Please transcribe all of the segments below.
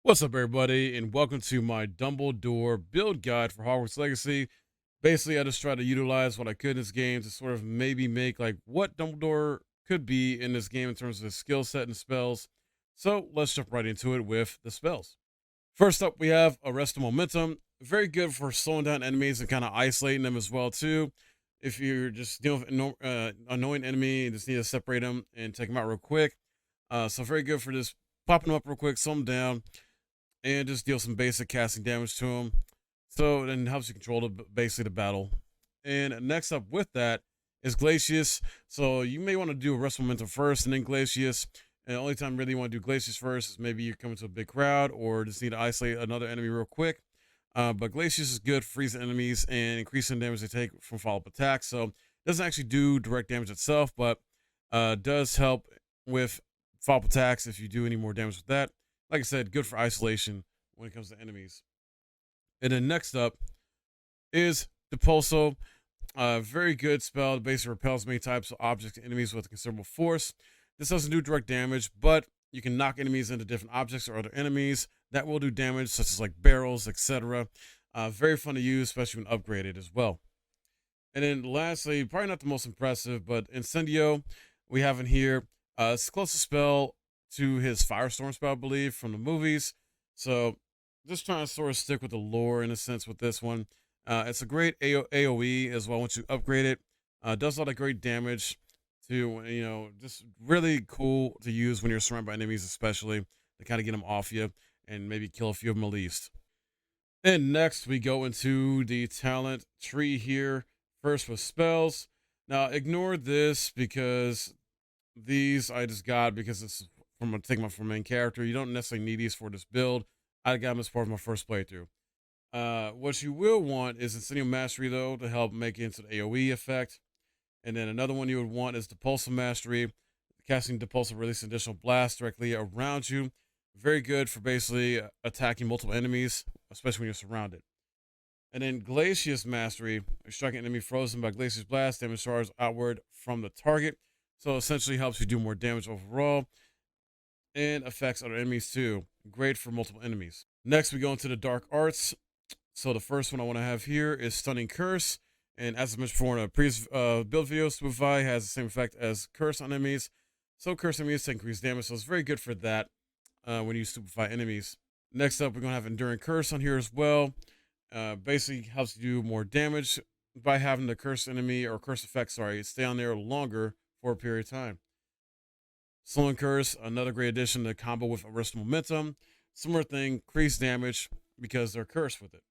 What's up, everybody, and welcome to my Dumbledore build guide for Hogwarts Legacy. Basically, I just try to utilize what I could in this game to sort of maybe make like what Dumbledore could be in this game in terms of his skill set and spells. So let's jump right into it with the spells. First up, we have Arrest Momentum. Very good for slowing down enemies and kind of isolating them as well too. If you're just dealing with an annoying enemy and just need to separate them and take them out real quick. So very good for just popping them up real quick, slow them down and just deal some basic casting damage to him. So then helps you control basically the battle. And next up with that is Glacius. So you may want to do Arrest Momentum first and then Glacius. And the only time really you want to do Glacius first is maybe you're coming to a big crowd or just need to isolate another enemy real quick. But Glacius is good for freezing enemies and increasing damage they take from follow-up attacks. So it doesn't actually do direct damage itself, but does help with follow-up attacks if you do any more damage with that. Like I said, good for isolation when it comes to enemies. And then next up is Depulso. Very good spell. It basically repels many types of objects and enemies with considerable force. This doesn't do direct damage, but you can knock enemies into different objects or other enemies that will do damage, such as like barrels, etc. Very fun to use, especially when upgraded as well. And then lastly, probably not the most impressive, but Incendio we have in here. It's the closest spell to his Firestorm spell, I believe, from the movies. So just trying to sort of stick with the lore in a sense with this one. It's a great AoE as well once you upgrade it. Does a lot of great damage to, just really cool to use when you're surrounded by enemies, especially to kind of get them off you and maybe kill a few of them at least. And next we go into the talent tree here. First with spells. Now ignore this because these I just got because it's taking them from main character. You don't necessarily need these for this build. I got them as part of my first playthrough. What you will want is Incendium Mastery though to help make it into the AoE effect. And then another one you would want is Depulsive Mastery. Casting Depulsive release additional blast directly around you. Very good for basically attacking multiple enemies, especially when you're surrounded. And then Glacius Mastery, striking an enemy frozen by Glacius Blast, damage charge outward from the target. So essentially helps you do more damage overall and affects other enemies too. Great for multiple enemies. Next, we go into the Dark Arts. So the first one I want to have here is Stunning Curse. And as I mentioned before in a previous build video, Stupefy has the same effect as Curse on enemies. So Curse enemies take increased damage, so it's very good for that when you Stupefy enemies. Next up, we're going to have Enduring Curse on here as well. Basically helps you do more damage by having the Curse enemy, or Curse effect, sorry, stay on there longer for a period of time. Slowing Curse, another great addition to combo with Arrest Momentum. Similar thing, increased damage because they're cursed with it.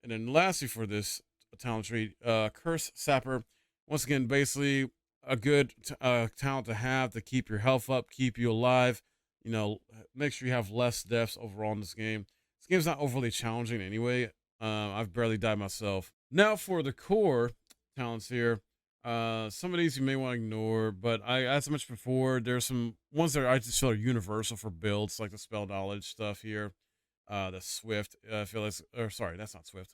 And then lastly for this talent tree, Curse Sapper. Once again, basically a good talent to have to keep your health up, keep you alive. Make sure you have less deaths overall in this game. This game's not overly challenging anyway. I've barely died myself. Now for the core talents here. Some of these you may want to ignore, but as I mentioned before, there's some ones that I just feel are universal for builds, like the spell knowledge stuff here. The Swift, I feel like, or sorry, that's not Swift.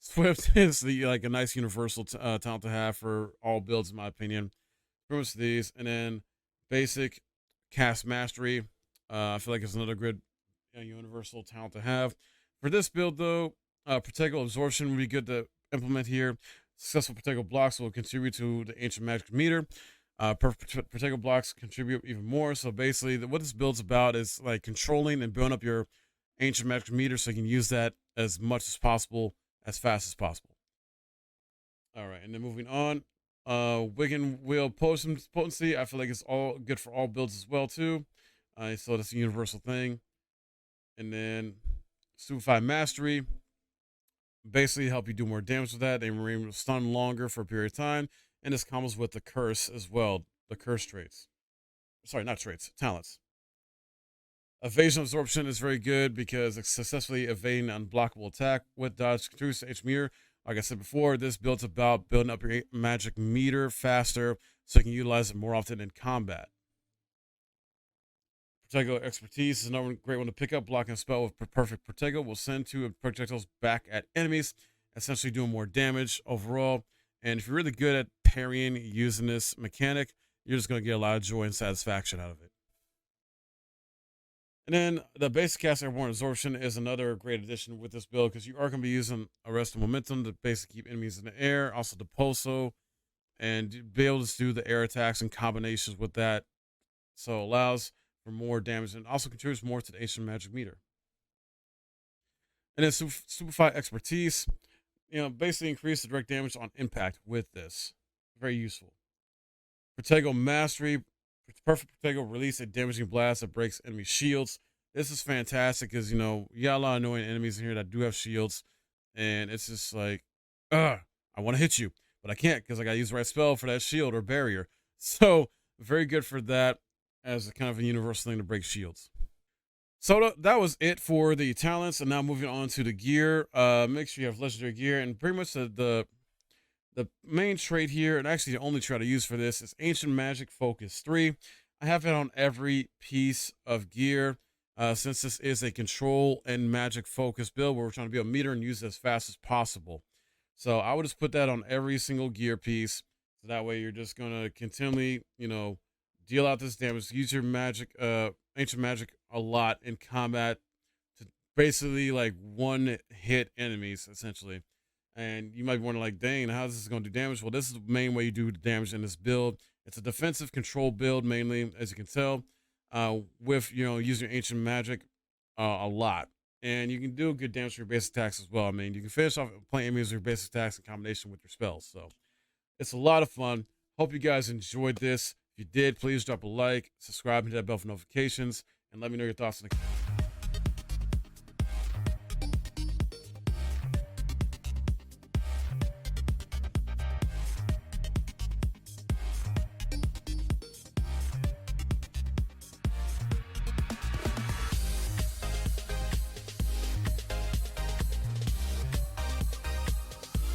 Swift is a nice universal talent to have for all builds, in my opinion. Pretty much these, and then basic cast mastery. I feel like it's another good universal talent to have. For this build, though, Protego Absorption would be good to implement here. Successful Protego blocks will contribute to the Ancient Magic meter. Perfect Protego blocks contribute even more. So basically, what this build's about is like controlling and building up your Ancient Magic meter so you can use that as much as possible, as fast as possible. All right, and then moving on, Wigan Wheel Potency. I feel like it's all good for all builds as well too. So that's a universal thing. And then Stupefy Mastery. Basically help you do more damage with that. They remain stunned longer for a period of time. And this combos with the curse as well. The curse traits. Sorry, not traits, talents. Evasion Absorption is very good because it's successfully evading an unblockable attack with dodge contributes to H meter. Like I said before, this build's about building up your magic meter faster so you can utilize it more often in combat. Protego Expertise is another great one to pick up. Blocking a spell with Perfect Protego will send two projectiles back at enemies, essentially doing more damage overall. And if you're really good at parrying using this mechanic, you're just going to get a lot of joy and satisfaction out of it. And then the basic cast airborne absorption is another great addition with this build because you are going to be using arrest of momentum to basically keep enemies in the air, also the pulso, and be able to do the air attacks and combinations with that. So it allows for more damage and also contributes more to the ancient magic meter. And then Superfly expertise, basically increase the direct damage on impact with this. Very useful. Protego mastery, perfect Protego release a damaging blast that breaks enemy shields. This is fantastic because you got a lot of annoying enemies in here that do have shields, and it's just like, I want to hit you, but I can't because I got to use the right spell for that shield or barrier. So very good for that as a kind of a universal thing to break shields. So that was it for the talents, and now moving on to the gear. Make sure you have legendary gear, and pretty much the main trait here, and actually the only trait I use for this, is Ancient Magic Focus 3. I have it on every piece of gear, since this is a control and magic focus build where we're trying to be a meter and use it as fast as possible. So I would just put that on every single gear piece. So that way you're just going to continually, deal out this damage. Use your magic, ancient magic a lot in combat to basically like one hit enemies, essentially. And you might be wondering, like, dang, how is this going to do damage? Well, this is the main way you do damage in this build. It's a defensive control build, mainly, as you can tell, with, using ancient magic a lot. And you can do good damage with your basic attacks as well. I mean, you can finish off playing enemies with your basic attacks in combination with your spells. So it's a lot of fun. Hope you guys enjoyed this. If you did, please drop a like, subscribe, hit that bell for notifications, and let me know your thoughts in the comments.